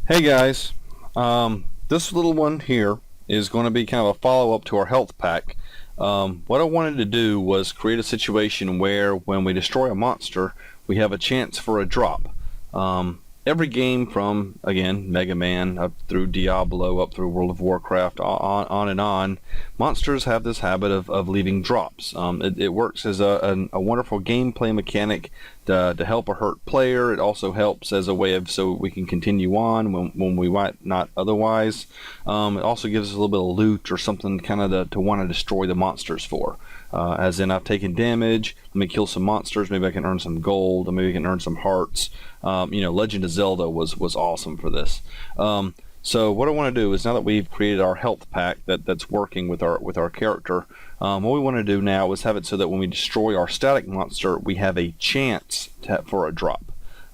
Hey guys, this little one here is going to be kind of a follow-up to our health pack. What I wanted to do was create a situation where when we destroy a monster, we have a chance for a drop. Every game from, again, Mega Man up through Diablo, up through World of Warcraft, on and on, monsters have this habit of leaving drops. It works as a wonderful gameplay mechanic to help a hurt player. It also helps as a way of so we can continue on when we might not otherwise. It also gives us a little bit of loot or something kind of to want to destroy the monsters for. As in, I've taken damage, let me kill some monsters, maybe I can earn some gold, or maybe I can earn some hearts. Legend of Zelda was awesome for this. So what I want to do is, now that we've created our health pack that's working with our character, what we want to do now is have it so that when we destroy our static monster, we have a chance for a drop.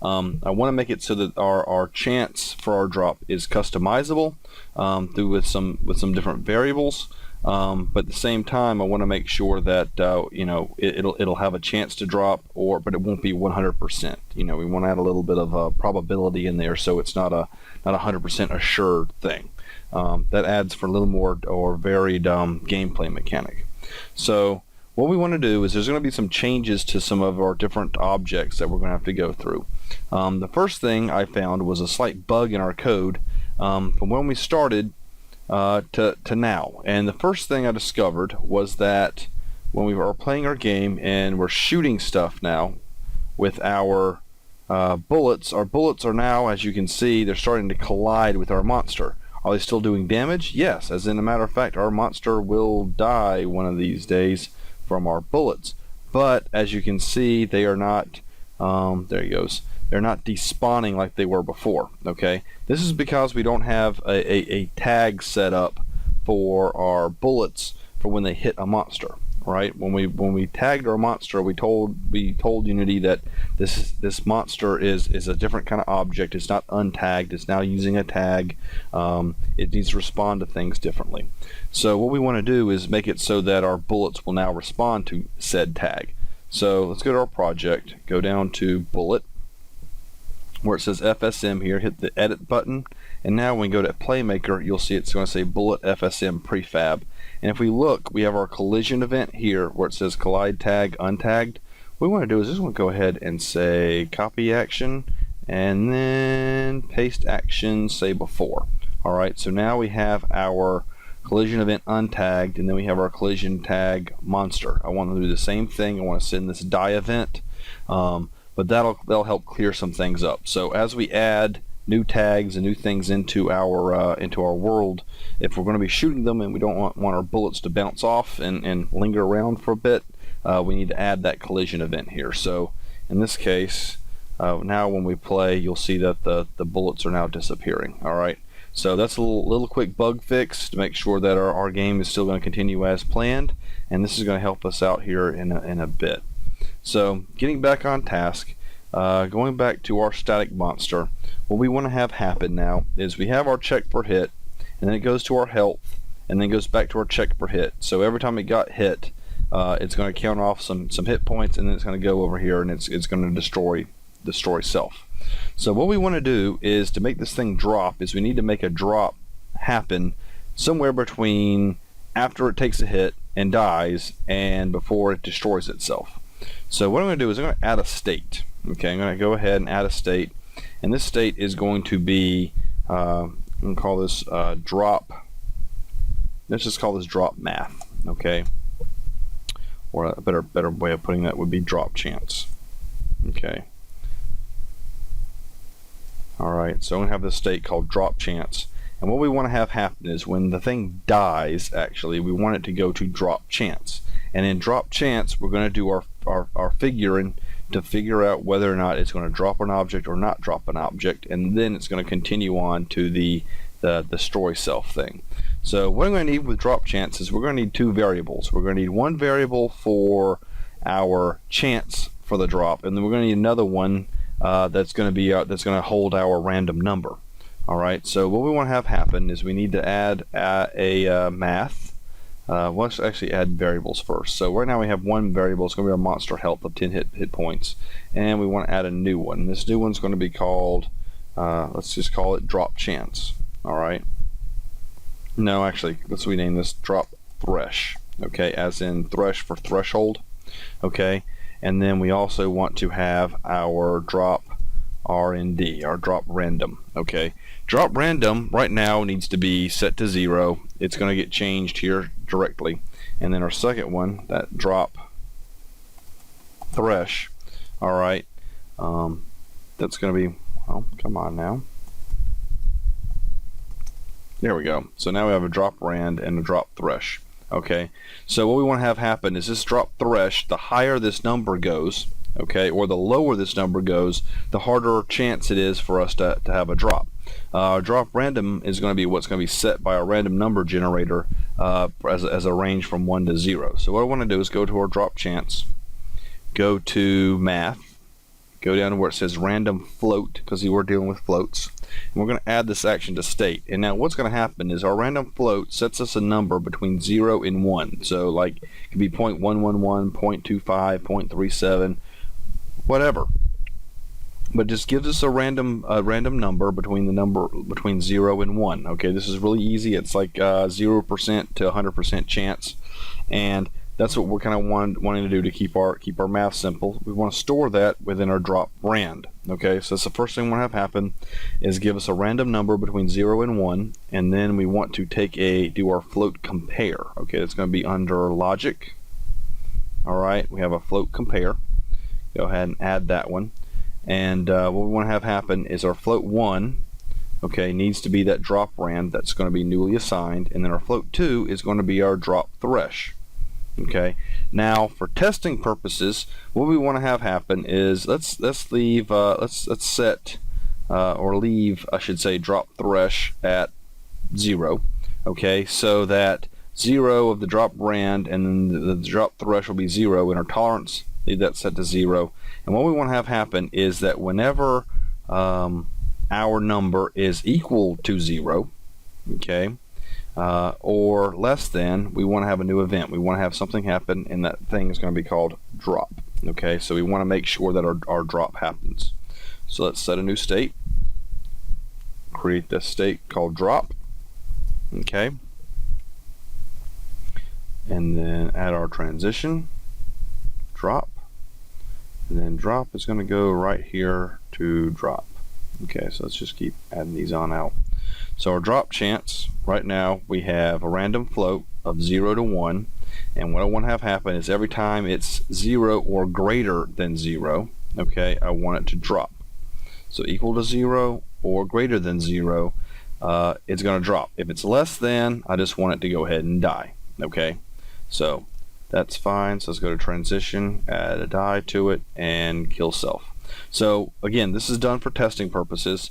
I want to make it so that our chance for our drop is customizable with some different variables. But at the same time, I want to make sure that it'll have a chance to drop, but it won't be 100%. We want to add a little bit of a probability in there, so it's not a 100% assured thing. That adds for a little more or varied gameplay mechanic. So what we want to do is there's going to be some changes to some of our different objects that we're going to have to go through. The first thing I found was a slight bug in our code from when we started to now. And the first thing I discovered was that when we were playing our game and we're shooting stuff now with our bullets, our bullets are now, as you can see, they're starting to collide with our monster. Are they still doing damage? Yes, as in a matter of fact, our monster will die one of these days from our bullets. But as you can see, they are not, there he goes, they're not despawning like they were before. Okay, this is because we don't have a tag set up for our bullets for when they hit a monster. Right, when we tagged our monster, we told Unity that this monster is a different kind of object. It's not untagged. It's now using a tag. It needs to respond to things differently. So what we want to do is make it so that our bullets will now respond to said tag. So let's go to our project, go down to bullet, where it says FSM here, hit the edit button, and now when we go to Playmaker, you'll see it's going to say bullet FSM prefab. And if we look, we have our collision event here where it says collide tag untagged. What we want to do is just want to go ahead and say copy action and then paste action, say before. Alright, so now we have our collision event untagged, and then we have our collision tag monster. I want to do the same thing. I want to send this die event, but that'll help clear some things up. So as we add new tags and new things into our world, if we're going to be shooting them and we don't want our bullets to bounce off and linger around for a bit, we need to add that collision event here. So in this case, now when we play, you'll see that the bullets are now disappearing. Alright, so that's a little quick bug fix to make sure that our game is still going to continue as planned, and this is going to help us out here in a bit. So getting back on task, going back to our static monster, what we want to have happen now is we have our check per hit, and then it goes to our health, and then goes back to our check per hit. So every time it got hit, it's going to count off some hit points, and then it's going to go over here and it's going to destroy self. So what we want to do is, to make this thing drop, is we need to make a drop happen somewhere between after it takes a hit and dies and before it destroys itself. So what I'm going to do is I'm going to add a state. Okay, I'm going to go ahead and add a state, and this state is going to be, I'm going to call this drop. Let's just call this drop math. Okay, or a better way of putting that would be drop chance. Okay. All right, so I'm going to have this state called drop chance, and what we want to have happen is when the thing dies, actually, we want it to go to drop chance. And in drop chance, we're going to do our figuring to figure out whether or not it's going to drop an object or not drop an object, and then it's going to continue on to the destroy self thing. So what I'm going to need with drop chance is we're going to need two variables. We're going to need one variable for our chance for the drop, and then we're going to need another one that's going to hold our random number. All right. So what we want to have happen is we need to add a math. Let's actually add variables first. So right now we have one variable. It's going to be our monster health of 10 hit points, and we want to add a new one. This new one's going to be called let's just call it drop chance. All right. No, actually, let's rename this drop thresh. Okay, as in thresh for threshold. Okay, and then we also want to have our drop RND, our drop random. Okay, drop random right now needs to be set to 0. It's going to get changed here directly. And then our second one, that drop thresh, all right, that's going to be, well, come on now. There we go. So now we have a drop rand and a drop thresh. Okay, so what we want to have happen is this drop thresh, the higher this number goes, okay, or the lower this number goes, the harder chance it is for us to have a drop. Drop random is going to be what's going to be set by a random number generator as a range from 1 to 0. So what I want to do is go to our drop chance, go to math, go down to where it says random float, because we're dealing with floats, and we're going to add this action to state. And now what's going to happen is our random float sets us a number between 0 and 1. So like it could be 0.111, 0.25, 0.37, whatever. But just gives us a random number between 0 and 1. Okay, this is really easy. It's like 0% to 100% chance, and that's what we're kind of wanting to do to keep our math simple. We want to store that within our drop rand. Okay, so that's the first thing we want to have happen is give us a random number between 0 and 1, and then we want to do our float compare. Okay, that's going to be under logic. All right, we have a float compare. Go ahead and add that one. And what we want to have happen is our float 1, okay, needs to be that drop rand that's going to be newly assigned, and then our float 2 is going to be our drop thresh. Okay, now for testing purposes, what we want to have happen is let's leave let's set or leave, I should say, drop thresh at 0. Okay, so that 0 of the drop rand and then the drop thresh will be 0, and our tolerance, leave that set to 0. And what we want to have happen is that whenever our number is equal to 0, okay, or less than, we want to have a new event. We want to have something happen, and that thing is going to be called drop. Okay, so we want to make sure that our drop happens. So let's set a new state. Create this state called drop. Okay, and then add our transition drop, and then drop is going to go right here to drop. Okay, so let's just keep adding these on out. So our drop chance, right now we have a random float of 0 to 1, and what I want to have happen is every time it's 0 or greater than 0, okay, I want it to drop. So equal to 0 or greater than 0, it's going to drop. If it's less than, I just want it to go ahead and die. Okay, so that's fine. So let's go to transition, add a die to it, and kill self. So again, this is done for testing purposes.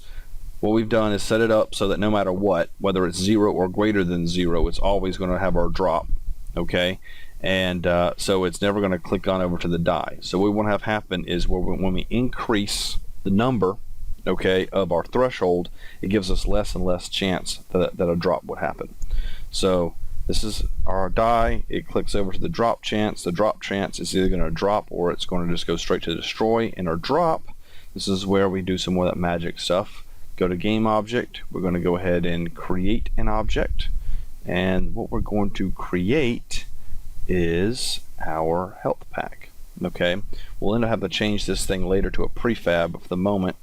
What we've done is set it up so that no matter what, whether it's 0 or greater than 0, it's always going to have our drop. Okay, and so it's never going to click on over to the die. So what we want to have happen is when we increase the number, okay, of our threshold, it gives us less and less chance that a drop would happen. So this is our die. It clicks over to the drop chance. The drop chance is either going to drop or it's going to just go straight to destroy. In our drop, this is where we do some more of that magic stuff. Go to game object. We're going to go ahead and create an object, and what we're going to create is our health pack. Okay, we'll end up having to change this thing later to a prefab. For the moment,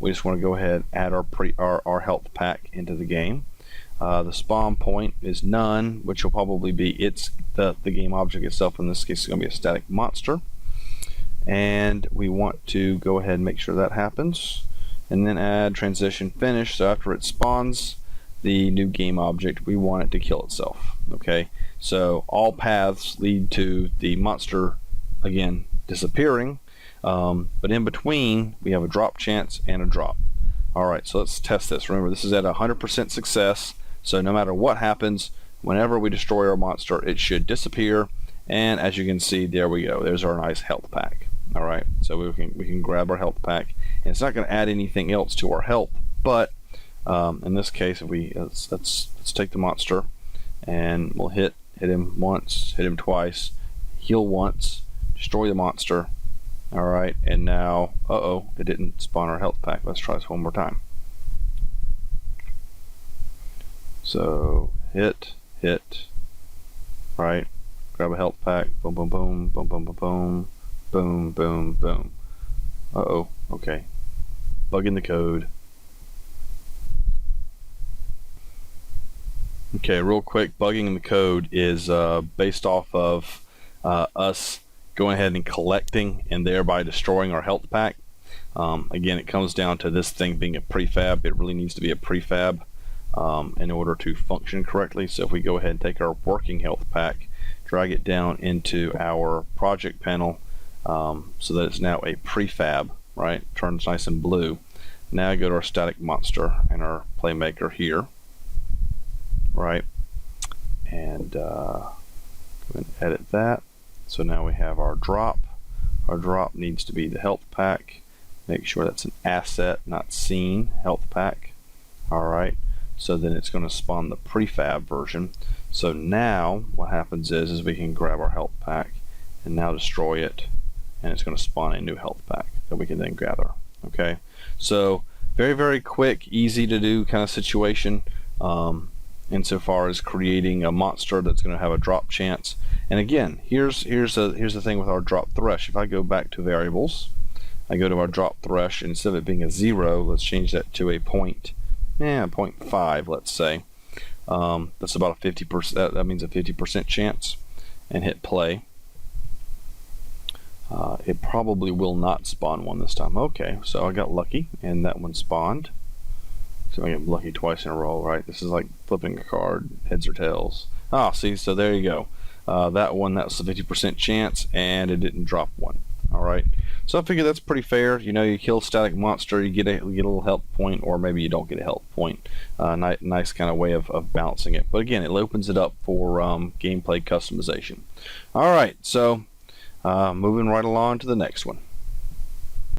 we just want to go ahead and add our health pack into the game. The spawn point is none, which will probably be the game object itself. In this case, it's going to be a static monster, and we want to go ahead and make sure that happens, and then add transition finish. So after it spawns the new game object, we want it to kill itself. Okay, so all paths lead to the monster again disappearing, but in between we have a drop chance and a drop. Alright, so let's test this. Remember, this is at 100% success, so no matter what happens, whenever we destroy our monster, it should disappear, and as you can see, there we go. There's our nice health pack. Alright, so we can grab our health pack, and it's not going to add anything else to our health, but in this case, if we let's take the monster, and we'll hit him once, hit him twice, heal once, destroy the monster. Alright, and now, it didn't spawn our health pack. Let's try this one more time. So hit, right? Grab a health pack, boom, boom, boom, boom, boom, boom, boom, boom, boom, boom. Uh-oh, okay. Bug in the code. Okay, real quick, bugging in the code is based off of us going ahead and collecting and thereby destroying our health pack. Again, it comes down to this thing being a prefab. It really needs to be a prefab in order to function correctly. So if we go ahead and take our working health pack, drag it down into our project panel so that it's now a prefab, right? Turns nice and blue. Now I go to our static monster and our playmaker here, right? And go and edit that. So now we have our drop. Our drop needs to be the health pack. Make sure that's an asset, not scene health pack. Alright, so then it's going to spawn the prefab version. So now what happens is we can grab our health pack and now destroy it, and it's going to spawn a new health pack that we can then gather. Okay, so very, very quick, easy to do kind of situation insofar as creating a monster that's going to have a drop chance. And again, here's the thing with our drop thresh. If I go back to variables, I go to our drop thresh, and instead of it being a 0, let's change that to a 0.5, let's say. That's about a 50%. That means a 50% chance. And hit play. It probably will not spawn one this time. Okay, so I got lucky, and that one spawned. So I get lucky twice in a row, right? This is like flipping a card, heads or tails. Ah, see, so there you go. That one, that was a 50% chance, and it didn't drop one. All right, so I figure that's pretty fair. You know, you kill static monster, you get a little health point, or maybe you don't get a health point. Nice kind of way of balancing it. But again, it opens it up for gameplay customization. All right, so moving right along to the next one.